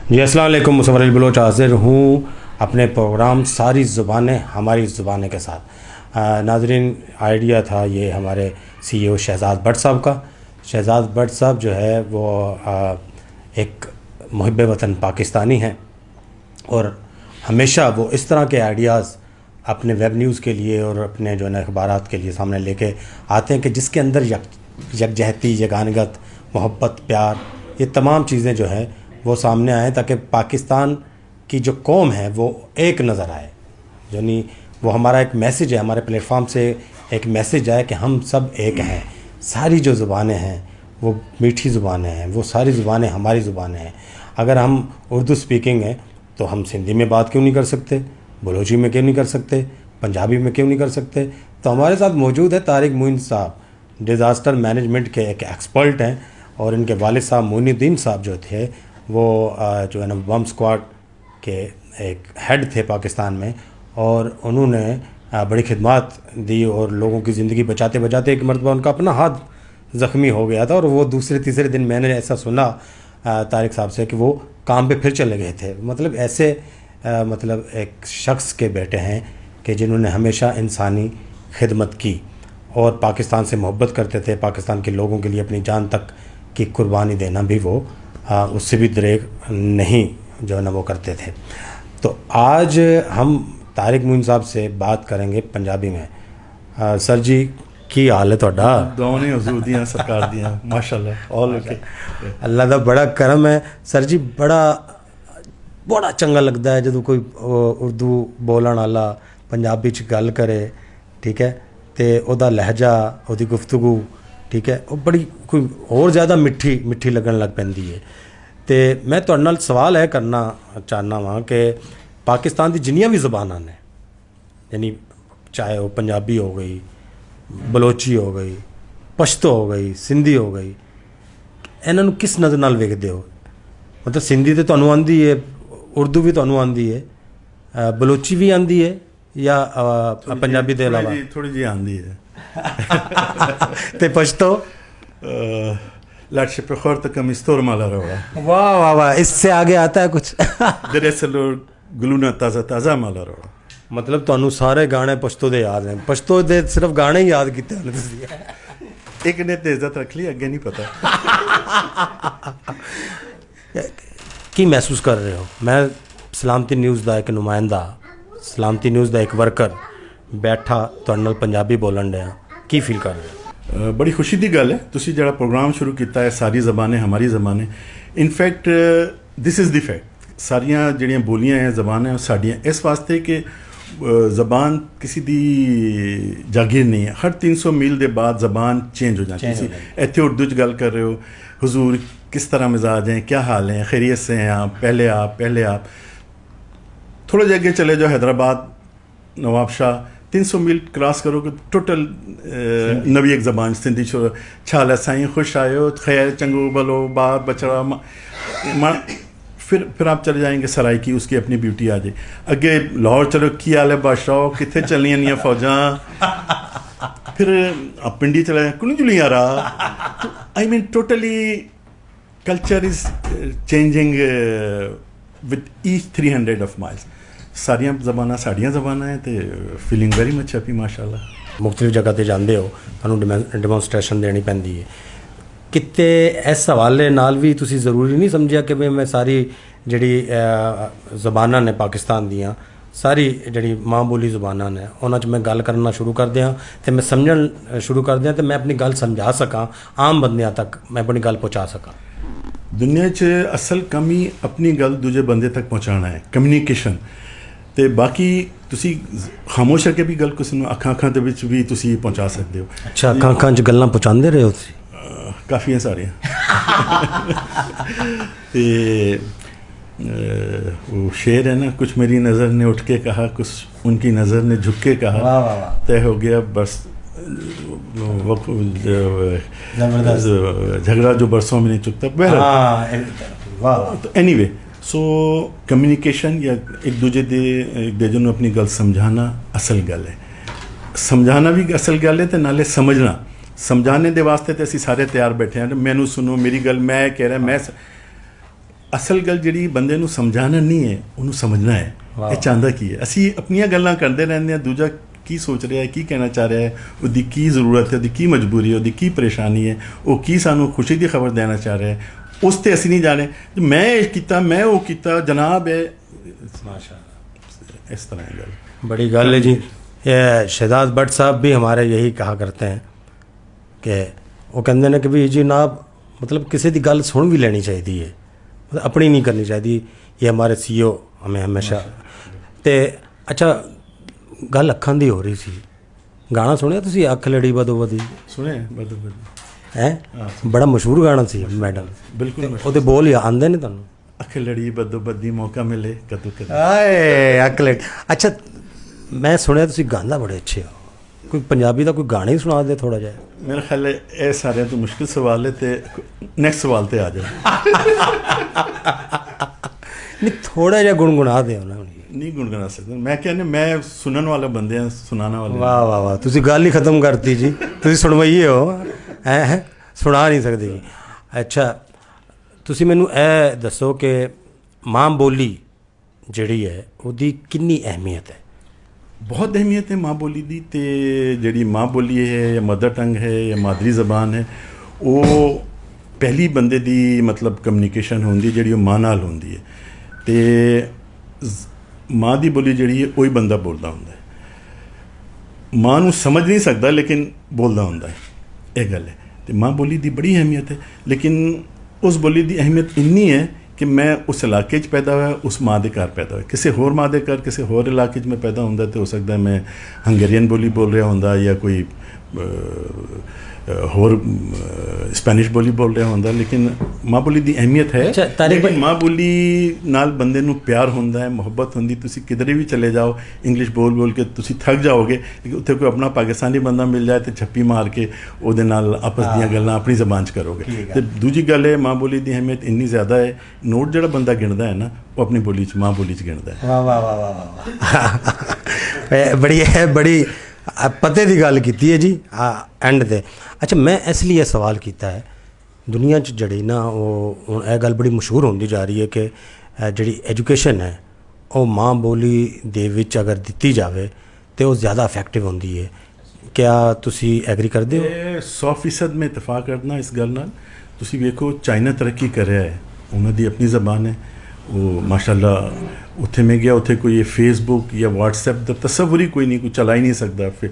جی السلام علیکم، مصور علی بلوچ حاضر ہوں اپنے پروگرام ساری زبانیں ہماری زبانیں کے ساتھ۔ ناظرین، آئیڈیا تھا یہ ہمارے سی او شہزاد بٹ صاحب کا۔ شہزاد بٹ صاحب جو ہے وہ ایک محب وطن پاکستانی ہیں، اور ہمیشہ وہ اس طرح کے آئیڈیاز اپنے ویب نیوز کے لیے اور اپنے جو ہے نا اخبارات کے لیے سامنے لے کے آتے ہیں کہ جس کے اندر یکجہتی، یگانگت، محبت، پیار، یہ تمام چیزیں جو ہیں وہ سامنے آئیں تاکہ پاکستان کی جو قوم ہے وہ ایک نظر آئے۔ یعنی وہ ہمارا ایک میسیج ہے، ہمارے پلیٹ فارم سے ایک میسیج آئے کہ ہم سب ایک ہیں۔ ساری جو زبانیں ہیں وہ میٹھی زبانیں ہیں، وہ ساری زبانیں ہماری زبانیں ہیں۔ اگر ہم اردو سپیکنگ ہیں تو ہم سندھی میں بات کیوں نہیں کر سکتے، بلوچی میں کیوں نہیں کر سکتے، پنجابی میں کیوں نہیں کر سکتے؟ تو ہمارے ساتھ موجود ہے طارق معین صاحب، ڈیزاسٹر مینجمنٹ کے ایک ایکسپرٹ ہیں، اور ان کے والد صاحب معین الدین صاحب جو تھے وہ جو ہے نا بم اسکواڈ کے ایک ہیڈ تھے پاکستان میں، اور انہوں نے بڑی خدمات دی اور لوگوں کی زندگی بچاتے بچاتے ایک مرتبہ ان کا اپنا ہاتھ زخمی ہو گیا تھا، اور وہ دوسرے تیسرے دن میں نے ایسا سنا طارق صاحب سے کہ وہ کام پہ پھر چلے گئے تھے۔ مطلب ایسے مطلب ایک شخص کے بیٹے ہیں کہ جنہوں نے ہمیشہ انسانی خدمت کی اور پاکستان سے محبت کرتے تھے، پاکستان کے لوگوں کے لیے اپنی جان تک کی قربانی دینا بھی وہ اس سے بھی دریغ نہیں جو ہے نا وہ کرتے تھے۔ تو آج ہم طارق معین صاحب سے بات کریں گے پنجابی میں۔ سر جی کی حال ہے تہاڈا؟ دعویں حضور دیاں سرکار دیاں ماشاءاللہ آل اوکے۔ اللہ دا بڑا کرم ہے سر جی، بڑا چنگا لگتا ہے جدوں کوئی اردو بولن والا پنجابی چ گل کرے، ٹھیک ہے، تے او دا لہجہ، او دی گفتگو، ٹھیک ہے، وہ بڑی کوئی اور زیادہ میٹھی لگن لگ پیندی ہے۔ تے میں تہاڈے نال سوال ہے کرنا چاہنا وا کہ پاکستان دی جنیاں بھی زباناں نے، یعنی چاہے وہ پنجابی ہو گئی، بلوچی ہو گئی، پشتو ہو گئی، سندھی ہو گئی، انہاں نوں کس نظر نال ویکھدے ہو؟ مطلب سندھی تے تانوں آندی ہے، اردو بھی تانوں آندی ہے، بلوچی بھی آندی ہے، یا پنجابی دے علاوہ تھوڑی جی آندی ہے؟ تے پشتو لاٹ پہ خور تک ہم استور مالا رہا۔ واہ واہ واہ، اس سے آگے آتا ہے کچھ؟ دراصل گلونا تازہ تازہ مالا رہا۔ مطلب تانوں سارے گانے پشتو دے یاد ہیں؟ پشتو دے صرف گانے ہی یاد کیتے ہیں تسی؟ ایک نے تے عزت رکھ لی، اگے نہیں پتہ۔ کی محسوس کر رہے ہو؟ میں سلامتی نیوز دا ایک نمائندہ، سلامتی نیوز دا ایک ورکر بیٹھا تہاڈے نال پنجابی بولن ڈیا، کی فیل کر رہے ہو؟ بڑی خوشی دی گل ہے تسی جڑا پروگرام شروع کیتا ہے ساری زبانیں ہماری زبانیں، انفیکٹ دس از دی فیکٹ، ساریاں جڑیاں بولیاں ہیں زبانیں ہیں ساڈیاں، اس واسطے کہ زبان کسی دی جاگیر نہیں ہے، ہر 300 میل دے بعد زبان چینج ہو جاتی ہے۔ ایتھے اردو چ گل کر رہے ہو، حضور کس طرح مزاج ہیں، کیا حال ہیں، خیریت سے ہیں آپ، پہلے آپ تھوڑے جگہ چلے جاؤ حیدرآباد، نواب شاہ، 300 میل کراس کرو کہ ٹوٹل نوی ایک زبان سندھی چھال ہے، سائیں خوش آئے ہو، خیر چنگو بلو بار بچڑا، پھر آپ چلے جائیں گے سرائی کی، اس کی اپنی بیوٹی آ جائے، اگے لاہور چلو کی حال ہے بادشاہ، کتنے چلیاں نہیں فوجاں، پھر آپ پنڈی چلے جائیں کنی جلی آ رہا۔ I mean totally culture is changing with each 300 of miles۔ ساریاں زباناں ساڑیاں زباناں ہیں، تے فیلنگ ویری مچ ہیپی ماشاءاللہ۔ مختلف جگہ تے جاندے ہو، تانوں ڈیمونسٹریشن دینی پیندی ہے، کتے اس حوالے نال بھی تسی ضروری نہیں سمجھیا کہ میں ساری جڑی زباناں نے پاکستان دیاں، ساری جڑی ماں بولی زباناں نے انہاں چ میں گل کرنا شروع کر دیاں تے میں سمجھن شروع کر دیاں تے میں اپنی گل سمجھا سکاں، عام بندیاں تک میں اپنی گل پہنچا سکاں۔ دنیا چ اصل کمی اپنی گل دوجے بندے تک پہنچانا ہے، کمیونیکیشن، تے باقی تسی خاموش رہ کے بھی گل کسی نوں اکھاں دے وچ بھی تسی پہنچا سکتے ہو۔ اچھا، اکھاں چ گلاں پہنچاندے رہے ہو تسی؟ کافی ہیں ساریاں۔ تے وہ شعر ہے نا، کچھ میری نظر نے اٹھ کے کہا، کچھ ان کی نظر نے جھک کے کہا، طے ہو گیا بس جھگڑا جو برسوں میں نہیں چکتا۔ تو اینی وے، سو کمیونیکیشن یا ایک دوجے نوں اپنی گل سمجھانا اصل گل ہے، سمجھانا بھی اصل گل ہے، تے نالے سمجھانے دے واسطے تے اسی سارے تیار بیٹھے ہیں، مینوں سنو میری گل، میں کہہ رہا میں ਅਸਲ ਗੱਲ ਜਿਹੜੀ ਬੰਦੇ ਨੂੰ ਸਮਝਾਉਣਾ ਨਹੀਂ ਹੈ, ਉਹਨੂੰ ਸਮਝਣਾ ਹੈ। ਇਹ ਚਾਹੁੰਦਾ ਕੀ ਹੈ। ਅਸੀਂ ਆਪਣੀਆਂ ਗੱਲਾਂ ਕਰਦੇ ਰਹਿੰਦੇ ਹਾਂ, ਦੂਜਾ ਕੀ ਸੋਚ ਰਿਹਾ ਹੈ, ਕੀ ਕਹਿਣਾ ਚਾਹ ਰਿਹਾ ਹੈ, ਉਹਦੀ ਕੀ ਜ਼ਰੂਰਤ ਹੈ, ਉਹਦੀ ਕੀ ਮਜਬੂਰੀ ਹੈ, ਉਹਦੀ ਕੀ ਪਰੇਸ਼ਾਨੀ ਹੈ, ਉਹ ਕੀ ਸਾਨੂੰ ਖੁਸ਼ੀ ਦੀ ਖਬਰ ਦੇਣਾ ਚਾਹ ਰਿਹਾ ਹੈ, ਉਸ 'ਤੇ ਅਸੀਂ ਨਹੀਂ ਜਾਣੇ ਮੈਂ ਇਹ ਕੀਤਾ, ਮੈਂ ਉਹ ਕੀਤਾ, ਜਨਾਬ ਹੈ इस तरह है। बड़ी गल है जी। ये शहजाद भट्ट साहब भी हमारे यही कहा करते हैं कि वो कहते हैं कि भी जनाब मतलब किसी की गल सुन भी लेनी चाहिए है, मतलब अपनी नहीं करनी चाहिए। ये हमारे CEO हमें हमेशा तो अच्छा गल अखां दी हो रही सी, गाना सुनिया तुसी अख लड़ी बदो बदी? सुने बदो बदी है, बड़ा मशहूर गाना सी मैडम। बिल्कुल ਉਹਦੇ ਬੋਲ ਆਉਂਦੇ ਨੇ ਤੁਹਾਨੂੰ? अख लड़ी बदो बदी मौका मिले कदों कदों। ਆਏ ਅਖ ਲੜੀ। ਅੱਛਾ ਮੈਂ ਸੁਣਿਆ ਤੁਸੀਂ ਗਾਉਂਦਾ ਬੜੇ ਅੱਛੇ ਹੋ, ਕੋਈ ਪੰਜਾਬੀ ਦਾ ਕੋਈ ਗਾਣਾ ਹੀ ਸੁਣਾ ਦੇ ਥੋੜਾ ਜਿਹਾ। मेरा ख्याल है ये सारे तो मुश्किल सवाल है, तो नेक्स्ट सवाल ते आ जाए। नहीं थोड़ा जिहा गुनगुना ਦਿਓ ਨਾ। नहीं गुनगुना सकता मैं, कहने मैं सुनने वाले बंदे हैं, सुनाने वाले। ਵਾਹ ਵਾਹ ਵਾਹ, ਤੁਸੀਂ ਗੱਲ ਹੀ ਖਤਮ ਕਰਤੀ ਜੀ। ਤੁਸੀਂ ਸੁਣਵਾਈਏ ਹੋ, ਹੈ ਸੁਣਾ ਨਹੀਂ ਸਕਦੇ ਜੀ। ਅੱਛਾ ਤੁਸੀਂ ਮੈਨੂੰ ਇਹ ਦੱਸੋ ਕਿ ਮਾਂ ਬੋਲੀ ਜਿਹੜੀ ਹੈ ਉਹਦੀ ਕਿੰਨੀ ਅਹਿਮੀਅਤ ਹੈ? बहुत अहमियत है माँ बोली दी। तो जी माँ बोली है या मदर टंग है या मादरी जबान है, वो पहली बंदे दी मतलब कम्युनिकेशन होंदी जी माँ नाल होंदी है। तो माँ की बोली जी है वही बंदा बोलता होंदा है, माँ नू समझ नहीं सकता लेकिन बोलता होंदा है, ये गल है। तो माँ बोली की बड़ी अहमियत है, लेकिन उस बोली की अहमियत इन्नी है कि मैं उस इलाके पैदा होया, उस माँ के घर पैदा होया। किसी होर माँ के घर किसी होर इलाके में पैदा होंदा तो हो सकता है मैं हंगेरियन बोली बोल रहा होंदा या कोई होर स्पैनिश बोली बोल रहा होंदा, लेकिन माँ बोली की अहमियत है। लेकिन माँ बोली नाल बंदे नू प्यार होंदा है, मुहब्बत होंदी। तुसी किधरे भी चले जाओ इंग्लिश बोल बोल के तुसी थक जाओगे, लेकिन उत्थे कोई अपना पाकिस्तानी बंदा मिल जाए तो छप्पी मार के उहदे नाल आपस दीयां गल्लां अपनी जबान च करोगे। तो दूजी गल है माँ बोली की अहमियत इन्नी ज़्यादा है, नोट जिहड़ा बंदा गिणदा है ना वो अपनी बोली च माँ बोली च गिणदा है। वाह वाह वाह वाह, बड़ी है बड़ी पते की गल की है जी एंड ते। अच्छा मैं इसलिए सवाल किया है, दुनिया च जड़ी ना वो हुण यह गल बड़ी मशहूर होंदी जा रही है कि जी एजुकेशन है वो माँ बोली दे विच अगर दिती जाए तो वो ज़्यादा इफेक्टिव होंदी है। क्या तुसी एग्री करते हो? 100% में इतफाक करना इस गल नाल। तुसी वेखो चाइना तरक्की कर रहा है, उन्होंने अपनी ज़बान है, वो माशाल्लाह उत्थे में गया, उत्थे कोई फेसबुक या व्हाट्सएप का तस्वुर ही कोई नहीं, कोई चला ही नहीं सकता, फिर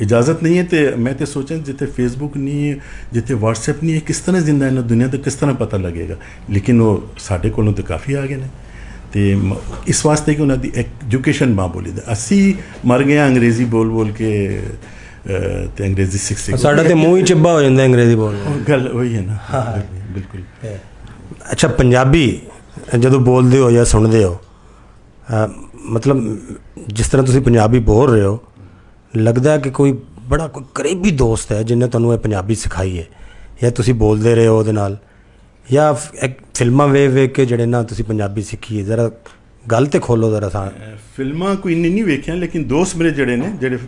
इजाज़त नहीं है। तो मैं तो सोचा जिथे फेसबुक नहीं है, जिथे व्हाट्सएप नहीं है, किस तरह जिंदा है दुनिया तो किस तरह पता लगेगा। लेकिन वो साढ़े कोलों तो काफ़ी आ गए हैं। तो इस वास्ते कि उन्होंने एजुकेशन माँ बोली दे। असी मर गए अंग्रेज़ी बोल बोल के, तो अंग्रेज़ी सीख साढ़ा तो मुँह ही चिब्बा हो जाता अंग्रेज़ी बोल, गल वही है ना। बिल्कुल। अच्छा पंजाबी ਜਦੋਂ ਬੋਲਦੇ ਹੋ ਜਾਂ ਸੁਣਦੇ ਹੋ, मतलब जिस तरह तुसी पंजाबी बोल रहे हो लगता है कि कोई बड़ा कोई करीबी दोस्त है जिन्हें तुहानू ये पंजाबी सिखाई है, या तुसी बोलते रहे हो ਉਹਦੇ ਨਾਲ, या फिल्मां वेख वेख के ਜਿਹੜੇ ना तुसी पंजाबी सीखी है? ज़रा गल तो खोलो ज़रा सा। फिल्मां कोई नहीं वेखियां, लेकिन दोस्त मेरे जड़े ने जेड़े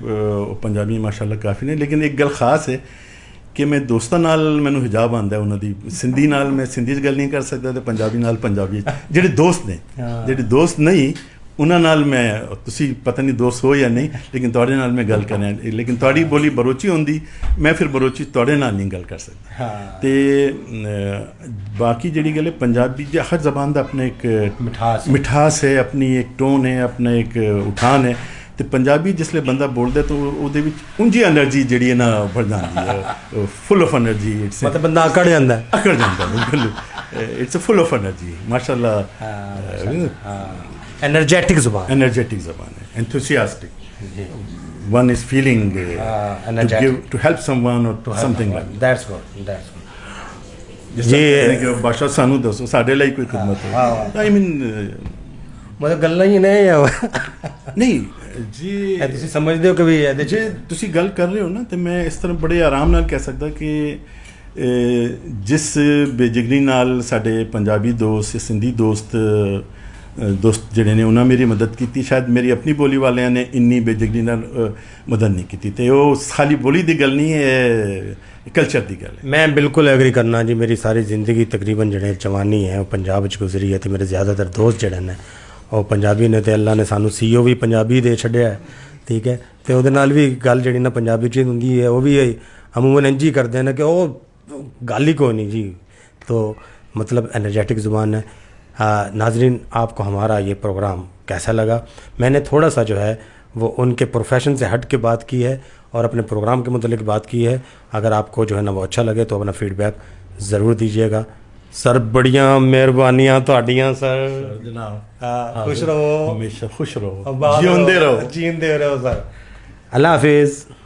पंजाबी माशाल्लाह काफ़ी ने। लेकिन एक गल खास है कि मैं दोस्तों नाल मैनू हिजाब आंदा है उन्होंने सिंधी नाल, मैं सिंधी च गल नहीं कर सकता, तो पंजाबी नाल पंजाबी। जेडे दोस्त ने जेडे दोस्त नहीं उन्हां नाल मैं, तुसी पता नहीं दोस्त हो या नहीं, लेकिन तुहाडे नाल मैं गल करें। लेकिन तुहाडी बोली बरोची होंदी, मैं फिर बरोची तुहाडे नाल नहीं गल कर सकता। तो बाकी जिहड़ी गल है पंजाबी हर जबान का अपना एक मिठास है, अपनी एक टोन है, अपना एक उठान है। तो पंजाबी जिसले बंदा बोलता तो उहदे विच उंजी एनर्जी जिहड़ी है ना बढ़ जाती है, फुल ऑफ एनर्जी। इट्स मतलब बंदा अकड़ जाता है बिल्कुल। It's a full of energy माशाल्लाह। एनर्जेटिक ज़बान है, enthusiastic. One is feeling to give to help someone और समथिंग लाइक दैट्स गुड। जी बादशाह सानू दसो साडे ਲਈ कोई खिदमत है, आई मीन मतलब गल्लां ही नहीं जी ਤੁਸੀਂ ਸਮਝਦੇ ਹੋ ਕਿ ਵੀ ਇਹਦੇ ਜੇ ਤੁਸੀਂ ਗੱਲ ਕਰ ਰਹੇ ਹੋ ਨਾ, ਤੇ ਮੈਂ ਇਸ ਤਰ੍ਹਾਂ ਬੜੇ ਆਰਾਮ ਨਾਲ ਕਹਿ ਸਕਦਾ ਕਿ ਜਿਸ ਬੇਜਿਗਰੀ ਨਾਲ ਸਾਡੇ ਪੰਜਾਬੀ ਦੋਸਤ ਸਿੰਧੀ ਦੋਸਤ دوست جڑے نے انہاں میری مدد کی, شاید میری اپنی بولی والے نے انی بے جگری نال مدد نہیں کی. تے وہ خالی بولی دی گل نہیں ہے, کلچر دی گل ہے. میں بالکل ایگری کرنا جی. میری ساری زندگی تقریباً جڑے جوانی ہے وہ پنجاب وچ گزری ہے, تے میرے زیادہ تر دوست جڑے نے وہ پنجابی نے, تے اللہ نے سانو سی او بھی پنجابی دے چھڈیا ہے, ٹھیک ہے. تے وہ نال بھی گل جڑی نا پنجابی چ ہوندی ہے, وہ بھی عموماً انج ہی کرتے ہیں کہ وہ گل ہی کوئی نہیں جی. تو مطلب انرجیٹک زبان ہے. ناظرین, آپ کو ہمارا یہ پروگرام کیسا لگا؟ میں نے تھوڑا سا جو ہے وہ ان کے پروفیشن سے ہٹ کے بات کی ہے اور اپنے پروگرام کے متعلق بات کی ہے. اگر آپ کو جو ہے نا وہ اچھا لگے تو اپنا فیڈ بیک ضرور دیجیے گا. سر بڑیاں مہربانیاں تہاڈیاں سر. جناب خوش رہو, ہمیشہ خوش رہو, جیوندے رہو. جیندے رہو سر. اللہ حافظ.